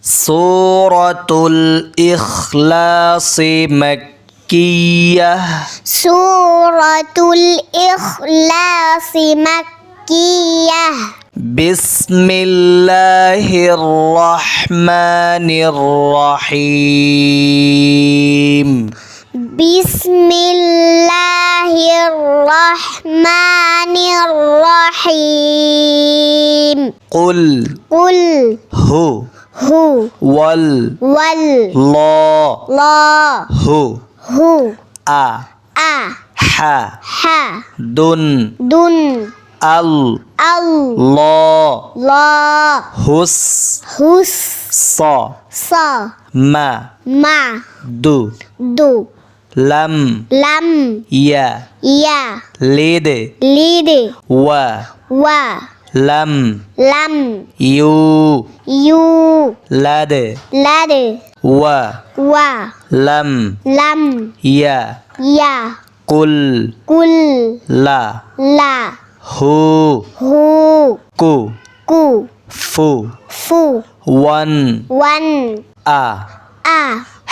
সূরাতুল ইখলাস মাক্কিয়াহ সূরাতুল ইখলাস মাক্কিয়াহ বিসমিল্লাহির রহমানির রহিম বিসমিল্লাহির রহমানির রহিম কুল কুল হু হু ওয়াল ওয়াল ল ল হু হু আ আ হা হা দুন দুন আল আল ল ল হুস হুস স স মা মা দু দু লাম লাম ইয়া ইয়া লিদ লিড ওয়া ওয়া লাম লাম ইউ ইউ লাদ লাড ওয়া ওয়া লাম লাম ইয়া ইয়া কুল কুল লা লা হু হু কু কু ফু ফু ওয়ান ওয়ান আ আ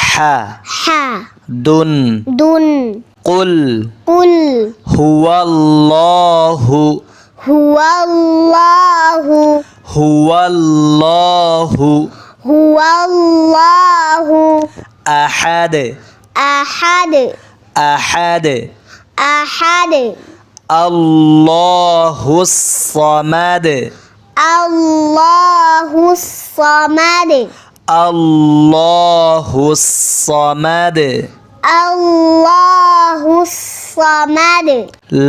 হা হা দুন দুন কুল কুল হুয়াল্লাহু হুয়াল্লাহু হুয়াল্লাহু হুয়াল্লাহু আহাদ আহাদ আহাদ আহাদ আল্লাহুস সামাদ আল্লাহুস সামাদ আল্লাহুস সামাদ আল্লাহুস সামাদ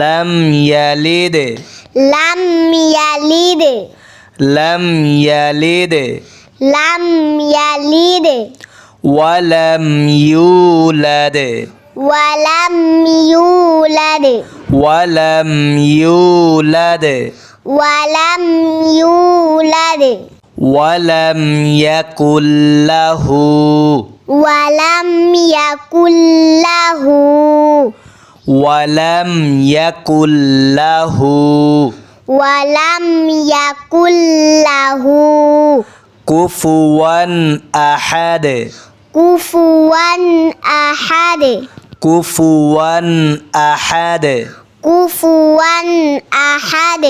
লাম ইয়ালিদ লাম ইয়ালিদ লাম ইয়ালিদ লাম ইয়ালিদ ওয়ালাম ইউলাদ ওয়ালাম ইউলাদ ওয়ালাম ইউলাদ ওয়ালাম ইউলাদ ওয়ালাম ইয়াকুল লাহু ওয়ালাম ইয়াকুল লাহু ওয়ালাম ইয়াকুল লাহু ওয়ালাম ইয়াকুল লাহু কুফুয়ান আহাদ কুফুয়ান আহাদ কুফুয়ান আহাদ কুফুয়ান আহাদ